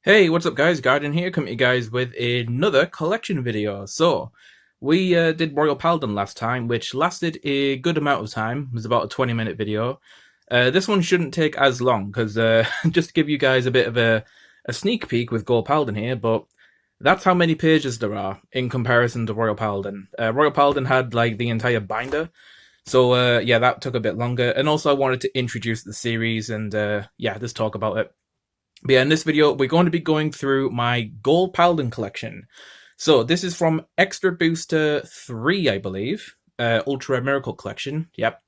Hey, what's up guys? Guardian here, coming to you guys with another collection video. So, we did Royal Paladin last time, which lasted a good amount of time. It was about a 20-minute video. This one shouldn't take as long, because just to give you guys a bit of a sneak peek with Gold Paladin here, but that's how many pages there are in comparison to Royal Paladin. Royal Paladin had like the entire binder, so yeah, that took a bit longer. And also I wanted to introduce the series and yeah, just talk about it. But yeah, in this video, we're going to be going through my Gold Paladin collection. So this is from Extra Booster 3, I believe. Ultra Miracle Collection, yep.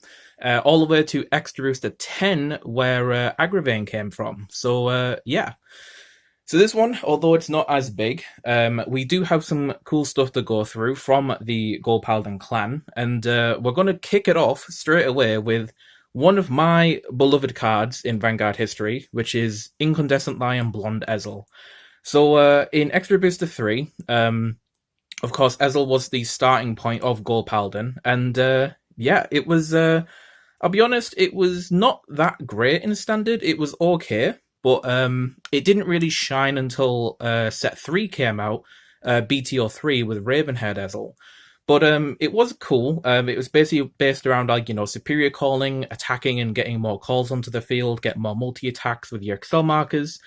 All the way to Extra Booster 10, where Agravane came from. So, yeah. So this one, although it's not as big, we do have some cool stuff to go through from the Gold Paladin clan. And we're going to kick it off straight away with one of my beloved cards in Vanguard history, which is Incandescent Lion Blonde Ezel. So in Extra Booster 3, of course, Ezel was the starting point of Gold Paladin, and yeah, it was, I'll be honest, it was not that great in Standard. It was okay, but it didn't really shine until Set 3 came out, BTO3 with Ravenhaired Ezel. But it was cool. It was basically based around, like, you know, superior calling, attacking and getting more calls onto the field, get more multi-attacks with your Excel markers.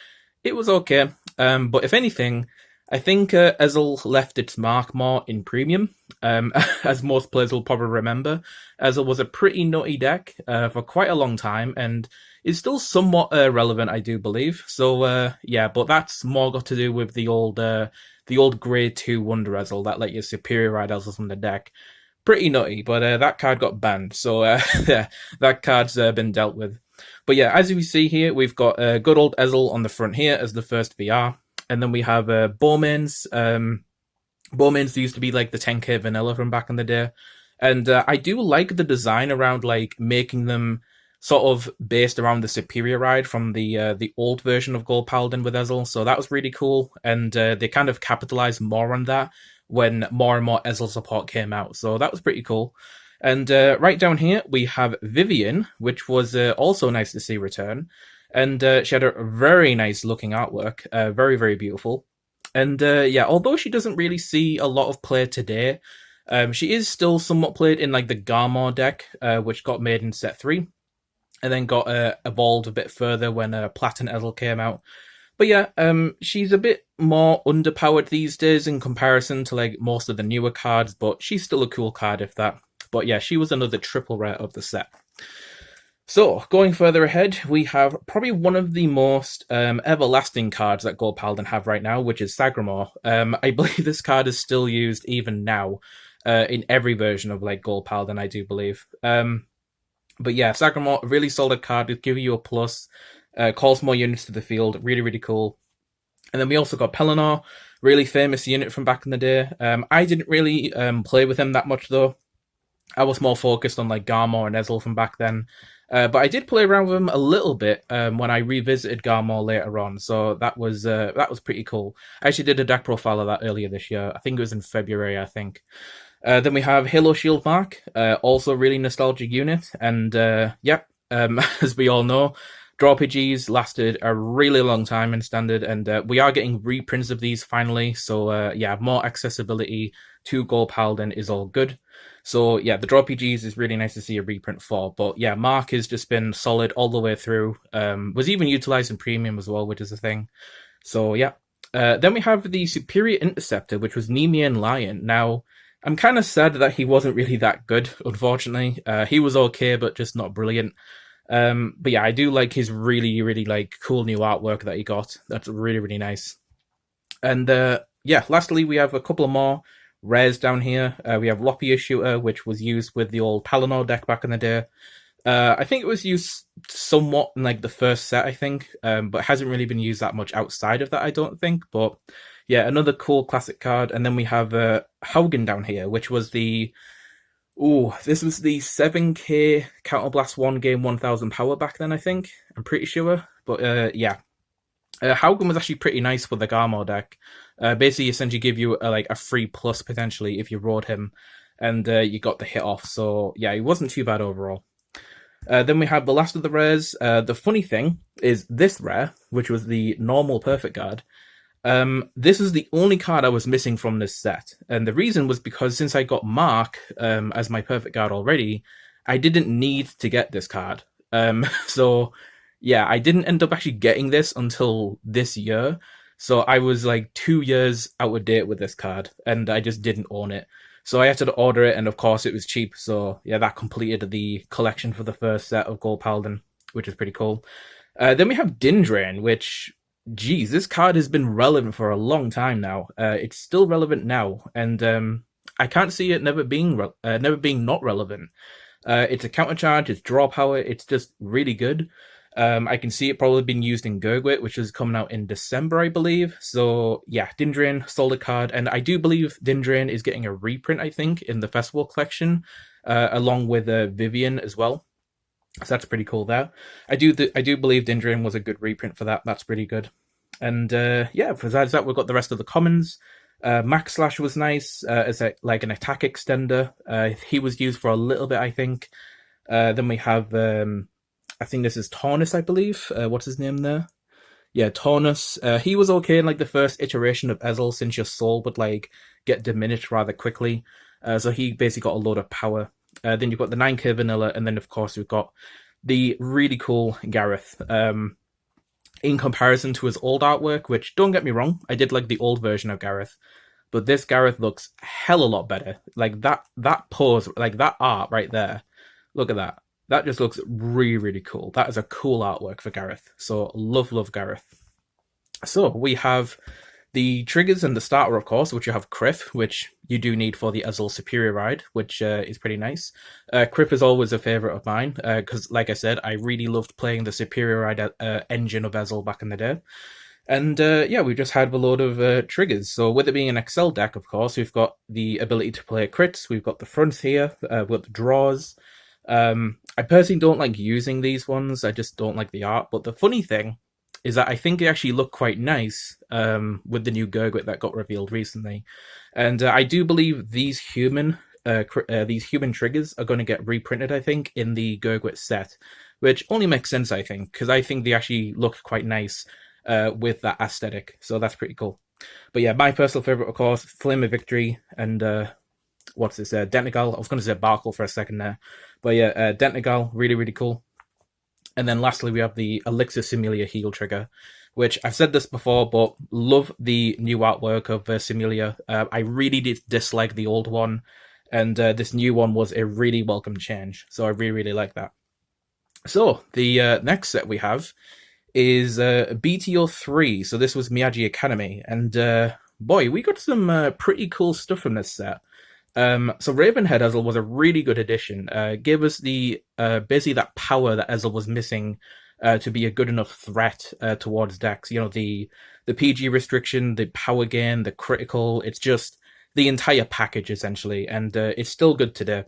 It was okay. But if anything, I think Ezel left its mark more in Premium. As most players will probably remember, Ezel was a pretty nutty deck for quite a long time and is still somewhat relevant, I do believe. So, yeah, but that's more got to do with the old Grade 2 Wonder Ezel that let you superior ride Ezels from the deck. Pretty nutty, but that card got banned, so yeah, that card's been dealt with. But yeah, as you see here, we've got good old Ezel on the front here as the first VR, and then we have Bowmains. Bowmains used to be like the 10k vanilla from back in the day, and I do like the design around like making them sort of based around the superior ride from the old version of Gold Paladin with Ezel, so that was really cool, and they kind of capitalized more on that when more and more Ezel support came out, so that was pretty cool. And right down here we have Vivian, which was also nice to see return, and she had a very nice looking artwork, very, very beautiful. And yeah, although she doesn't really see a lot of play today, she is still somewhat played in like the Garmor deck, which got made in Set 3. And then got evolved a bit further when Platin Ezel came out. But yeah, she's a bit more underpowered these days in comparison to like most of the newer cards, but she's still a cool card if that. But yeah, she was another triple rare of the set. So, going further ahead, we have probably one of the most everlasting cards that Gold Paladin have right now, which is Sagramore. I believe this card is still used even now in every version of like Gold Paladin, I do believe. But yeah, Sagramore, really solid card. It'll give you a plus. Calls more units to the field. Really, really cool. And then we also got Pelennor, really famous unit from back in the day. I didn't really play with him that much, though. I was more focused on like Garmor and Ezel from back then. But I did play around with him a little bit when I revisited Garmor later on. So that was pretty cool. I actually did a deck profile of that earlier this year. I think it was in February, I think. Then we have Halo Shield Mark, also really nostalgic unit, and yeah, as we all know, draw RPGs lasted a really long time in Standard, and we are getting reprints of these finally, so yeah, more accessibility to Gold Paladin is all good. So yeah, the draw RPGs is really nice to see a reprint for, but yeah, Mark has just been solid all the way through, was even utilized in Premium as well, which is a thing. So yeah, then we have the Superior Interceptor, which was Nemean Lion. Now, I'm kind of sad that he wasn't really that good, unfortunately. He was okay, but just not brilliant. But yeah, I do like his really, really like cool new artwork that he got. That's really, really nice. And yeah, lastly, we have a couple of more rares down here. We have Loppia Shooter, which was used with the old Pelennor deck back in the day. I think it was used somewhat in like the first set, I think, but hasn't really been used that much outside of that, I don't think. But yeah, another cool classic card. And then we have Haugen down here, which was the... Ooh, this was the 7k Counterblast 1 game 1000 power back then, I think. I'm pretty sure. But yeah. Haugen was actually pretty nice for the Garmor deck. Basically, essentially give you like a free plus, potentially, if you rode him. And you got the hit off. So yeah, he wasn't too bad overall. Then we have the last of the rares. The funny thing is this rare, which was the normal perfect guard. This is the only card I was missing from this set, and the reason was because since I got Mark as my perfect guard already, I didn't need to get this card. So yeah, I didn't end up actually getting this until this year. So I was like 2 years out of date with this card, and I just didn't own it. So I had to order it, and of course it was cheap. So yeah, that completed the collection for the first set of Gold Paladin, which is pretty cool. Then we have Dindrain, which, geez, this card has been relevant for a long time now. It's still relevant now, and I can't see it never being not relevant. It's a counter charge, it's draw power, it's just really good. I can see it probably being used in Gurgwit, which is coming out in December, I believe. So yeah, Dindrain, solid card, and I do believe Dindrain is getting a reprint, I think, in the festival collection, along with Vivian as well. So that's pretty cool there. I do believe Dindrain was a good reprint for that. That's pretty good. And yeah, besides that, we've got the rest of the commons. Max Slash was nice as like an attack extender. He was used for a little bit, I think. Then we have, I think this is Taunus, I believe. What's his name there? Yeah, Taunus. He was okay in like the first iteration of Ezel, since your soul would like get diminished rather quickly. So he basically got a load of power. Then you've got the 9k vanilla, and then of course we've got the really cool Gareth. In comparison to his old artwork, which, don't get me wrong, I did like the old version of Gareth, but this Gareth looks hell a lot better. Like that pose, like that art right there. Look at that. That just looks really, really cool. That is a cool artwork for Gareth. So love Gareth. So we have the triggers and the starter, of course, which you have Criff, which you do need for the Ezel Superior Ride, which is pretty nice. Criff is always a favourite of mine, because, like I said, I really loved playing the Superior Ride engine of Ezel back in the day. And yeah, we just had a load of triggers. So with it being an Excel deck, of course, we've got the ability to play crits. We've got the fronts here, we've got the draws. I personally don't like using these ones. I just don't like the art. But the funny thing is that I think they actually look quite nice with the new Gurgwit that got revealed recently. And I do believe these human triggers are going to get reprinted, I think, in the Gurgwit set, which only makes sense, I think, because I think they actually look quite nice with that aesthetic. So that's pretty cool. But yeah, my personal favorite, of course, Flame of Victory and what's this? Dentnagal. I was going to say Barkle for a second there. But yeah, Dentnagal, really, really cool. And then lastly, we have the Elixir Similia heal trigger, which I've said this before, but love the new artwork of Similia. I really did dislike the old one, and this new one was a really welcome change. So I really, really like that. So the next set we have is BTO3. So this was Miyagi Academy, and boy, we got some pretty cool stuff from this set. So Ravenhead Ezel was a really good addition. Gave us the basically that power that Ezel was missing to be a good enough threat towards decks. You know, the PG restriction, the power gain, the critical. It's just the entire package essentially, and it's still good today.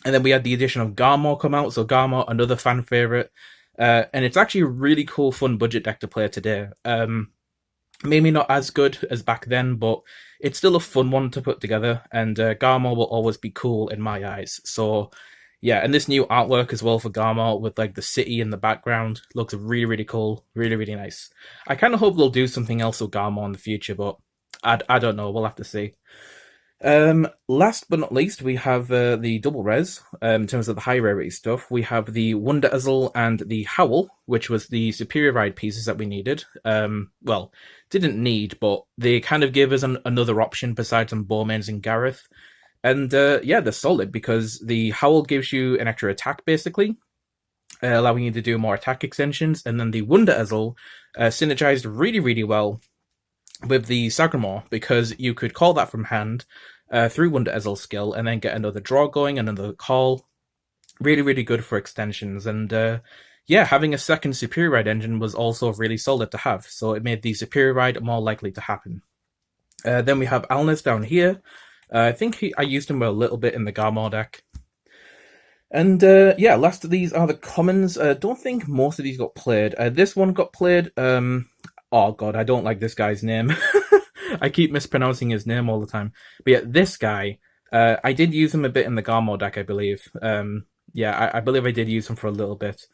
And then we had the addition of Garmor come out. So Garmor, another fan favorite, and it's actually a really cool, fun budget deck to play today. Maybe not as good as back then, but it's still a fun one to put together, and Garmor will always be cool in my eyes. So yeah, and this new artwork as well for Garmor with like the city in the background looks really, really cool, really, really nice. I kind of hope they'll do something else with Garmor in the future, but I don't know, we'll have to see. Last but not least, we have the double res. In terms of the high rarity stuff, we have the Wonder Ezel and the Howl, which was the Superior Ride pieces that we needed. Well, didn't need, but they kind of gave us another option besides some Bowmains and Gareth. And yeah, they're solid because the Howl gives you an extra attack, basically, allowing you to do more attack extensions. And then the Wonder Ezel synergized really, really well with the Sagramore, because you could call that from hand through Wonder Ezel's skill and then get another draw going, another call. Really, really good for extensions. And yeah, having a second Superior Ride engine was also really solid to have, so it made the Superior Ride more likely to happen. Then we have Alnez down here. I think I used him a little bit in the Garmor deck. And yeah, last of these are the commons. Don't think most of these got played. This one got played. Oh god, I don't like this guy's name. I keep mispronouncing his name all the time. But yeah, this guy, I did use him a bit in the Garmor deck, I believe. yeah, I believe I did use him for a little bit.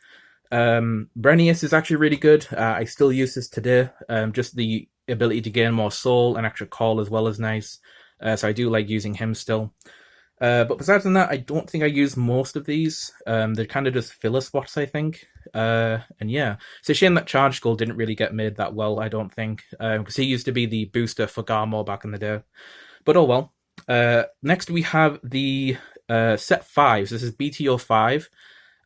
Brenius is actually really good. I still use this today. Just the ability to gain more soul and extra call as well is nice. So I do like using him still. But besides that, I don't think I use most of these. They're kind of just filler spots, I think. And yeah, it's a shame that Charge Skull didn't really get made that well, I don't think. Because he used to be the booster for Garmor back in the day. But oh well. Next we have the set 5s. This is BT05.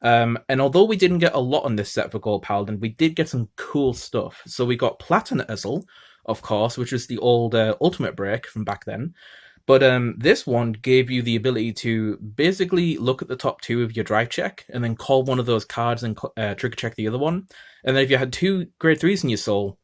And although we didn't get a lot on this set for Gold Paladin, we did get some cool stuff. So we got Platinum Ezel, of course, which was the old Ultimate Break from back then. But this one gave you the ability to basically look at the top 2 of your drive check and then call one of those cards and trigger check the other one. And then if you had 2 grade 3s in your soul,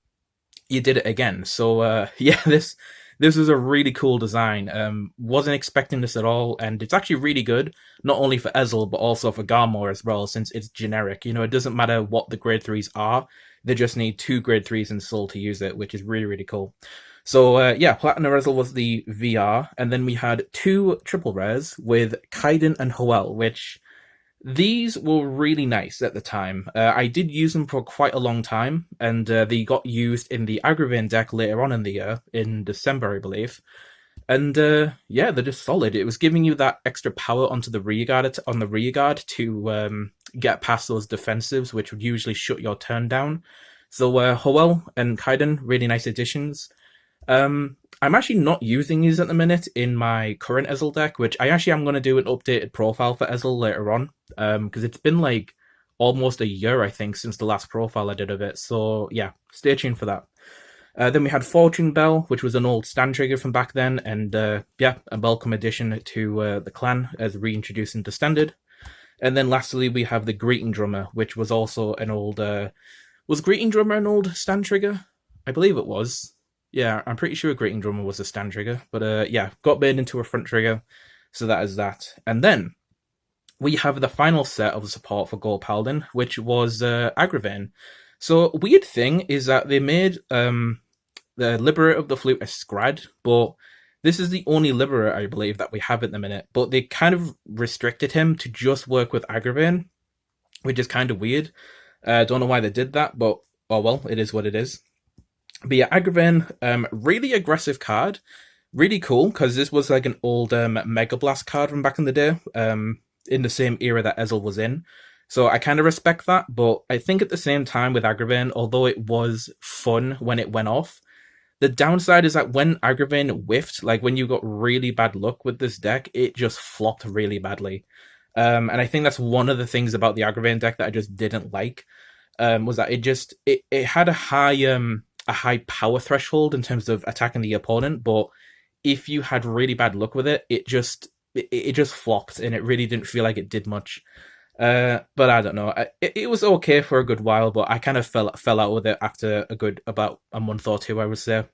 you did it again. So yeah, this is a really cool design. Wasn't expecting this at all, and it's actually really good, not only for Ezel, but also for Garmor as well, since it's generic. You know, it doesn't matter what the grade 3s are, they just need 2 grade 3s in soul to use it, which is really, really cool. So yeah, Platinum Ezel was the VR, and then we had 2 triple rares with Kaiden and Hoel, which these were really nice at the time. I did use them for quite a long time, and they got used in the Agravain deck later on in the year, in December, I believe. And yeah, they're just solid. It was giving you that extra power onto the rear guard to get past those defensives, which would usually shut your turn down. So Hoel and Kaiden, really nice additions. I'm actually not using these at the minute in my current Ezel deck, which I actually am going to do an updated profile for Ezel later on, because it's been like almost a year, I think, since the last profile I did of it. So yeah, stay tuned for that. Then we had Fortune Bell, which was an old stand trigger from back then, and yeah, a welcome addition to the clan as reintroduced into standard. And then lastly, we have the Greeting Drummer, which was also an old... was Greeting Drummer an old stand trigger? I believe it was. Yeah, I'm pretty sure Greeting Drummer was a stand trigger, but yeah, got made into a front trigger, so that is that. And then we have the final set of support for Gold Paladin, which was Agravain. So weird thing is that they made the Liberator of the Flute a Scrad, but this is the only Liberator, I believe, that we have at the minute. But they kind of restricted him to just work with Agravain, which is kind of weird. Don't know why they did that, but oh well, it is what it is. But yeah, Agravain, really aggressive card. Really cool, because this was like an old Mega Blast card from back in the day, in the same era that Ezel was in. So I kind of respect that, but I think at the same time with Agravain, although it was fun when it went off, the downside is that when Agravain whiffed, like when you got really bad luck with this deck, it just flopped really badly. And I think that's one of the things about the Agravain deck that I just didn't like, was that it had a high power threshold in terms of attacking the opponent, but if you had really bad luck with it, it just flopped, and it really didn't feel like it did much. But I don't know. It was okay for a good while, but I kind of fell out with it after about a month or two, I would say.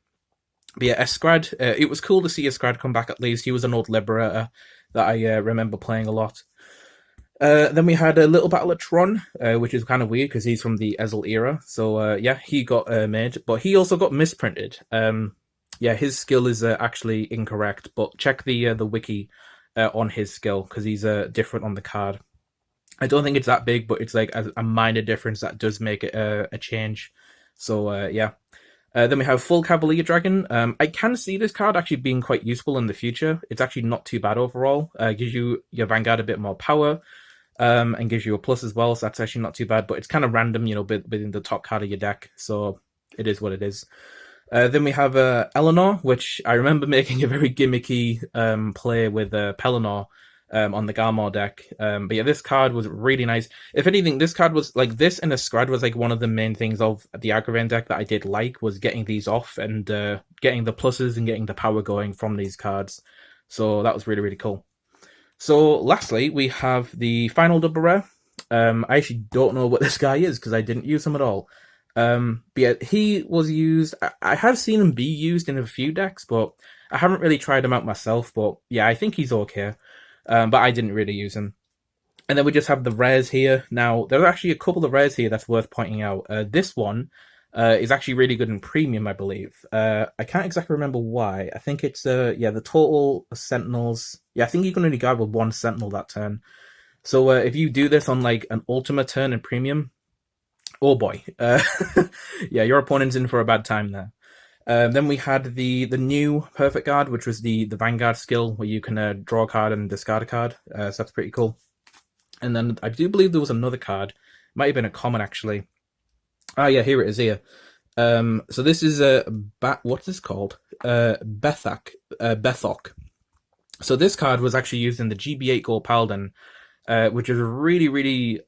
But yeah, Escrad, it was cool to see Escrad come back at least. He was an old Liberator that I remember playing a lot. Then we had a Little Battle of Tron, which is kind of weird because he's from the Ezel era. So yeah, he got made, but he also got misprinted. Yeah, his skill is actually incorrect, but check the wiki on his skill because he's different on the card. I don't think it's that big, but it's like a minor difference that does make it a change. So yeah. Then we have Full Cavalier Dragon. I can see this card actually being quite useful in the future. It's actually not too bad overall. Gives you your Vanguard a bit more power. And gives you a plus as well, so that's actually not too bad, but it's kind of random, you know, within the top card of your deck, so it is what it is. Then we have Eleanor, which I remember making a very gimmicky play with Pelennor on the Garmor deck. But yeah, this card was really nice. If anything, this card was like this, and a Scrad was like one of the main things of the Agravain deck that I did like, was getting these off and getting the pluses and getting the power going from these cards. So that was really, really cool. So lastly, we have the final double rare. I actually don't know what this guy is because I didn't use him at all. But yeah, he was used. I have seen him be used in a few decks, but I haven't really tried him out myself. But yeah, I think he's okay. But I didn't really use him. And then we just have the rares here. Now, there are actually a couple of rares here that's worth pointing out. This one is actually really good in premium, I believe. I can't exactly remember why. I think it's, yeah, the total Sentinels. Yeah, I think you can only go with one Sentinel that turn. So if you do this on like an Ultima turn and Premium, oh boy, yeah, your opponent's in for a bad time there. Then we had the new Perfect Guard, which was the Vanguard skill, where you can draw a card and discard a card. So that's pretty cool. And then I do believe there was another card. Might have been a common, actually. Ah, yeah, here it is here. So this is what's this called? Bethok. So this card was actually used in the GB8 Gold Paladin, which is really, really,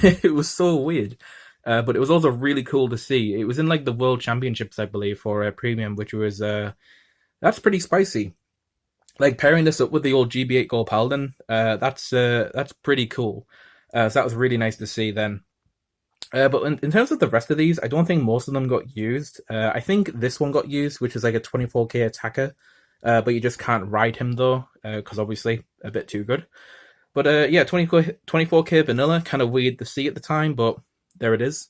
it was so weird. But it was also really cool to see. It was in like the World Championships, I believe, for Premium, which was that's pretty spicy. Like pairing this up with the old GB8 Gold Paladin, that's pretty cool. So that was really nice to see then. But in terms of the rest of these, I don't think most of them got used. I think this one got used, which is like a 24k attacker, but you just can't ride him though, because obviously a bit too good. But yeah, 24k vanilla, kind of weird to see at the time, but there it is.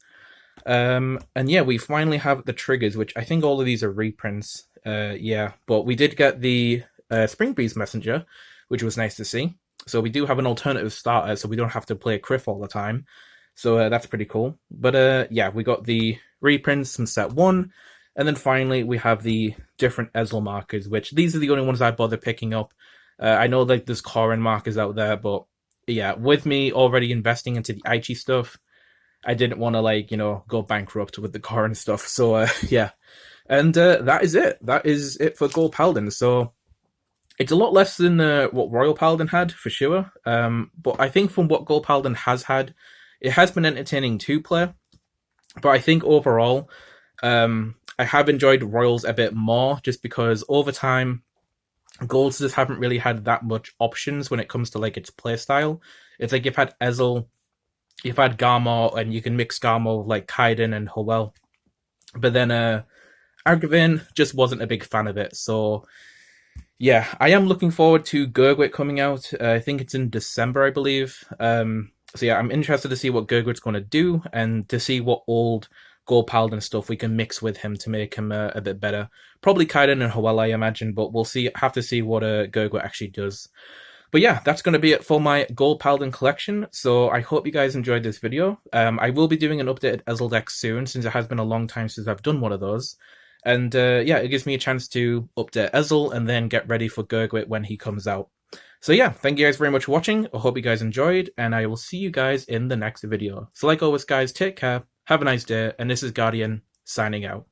And yeah, we finally have the triggers, which I think all of these are reprints. Yeah, but we did get the Spring Breeze Messenger, which was nice to see. So we do have an alternative starter, so we don't have to play Criff all the time. So that's pretty cool. But yeah, we got the reprints from set 1. And then finally, we have the different Ezel markers, which these are the only ones I bother picking up. I know like there's Korin markers out there, but yeah, with me already investing into the Aichi stuff, I didn't want to like, go bankrupt with the Korin stuff. So yeah. And that is it. That is it for Gold Paladin. So it's a lot less than what Royal Paladin had, for sure. But I think from what Gold Paladin has had, it has been entertaining to play, but I think overall, I have enjoyed Royals a bit more just because over time, Golds just haven't really had that much options when it comes to like its playstyle. It's like you've had Ezel, you've had Garmor, and you can mix Garmor with like Kaiden and Howell. But then Agravain just wasn't a big fan of it. So yeah, I am looking forward to Gurgwit coming out. I think it's in December, I believe. So yeah, I'm interested to see what Gurgwit's going to do and to see what old Gold Paladin stuff we can mix with him to make him a bit better. Probably Kaiden and Howell, I imagine, but we'll see. Have to see what Gurgwit actually does. But yeah, that's going to be it for my Gold Paladin collection. So I hope you guys enjoyed this video. I will be doing an updated Ezel deck soon, since it has been a long time since I've done one of those. And yeah, it gives me a chance to update Ezel and then get ready for Gurgwit when he comes out. So yeah, thank you guys very much for watching. I hope you guys enjoyed, and I will see you guys in the next video. So like always, guys, take care, have a nice day, and this is Guardian, signing out.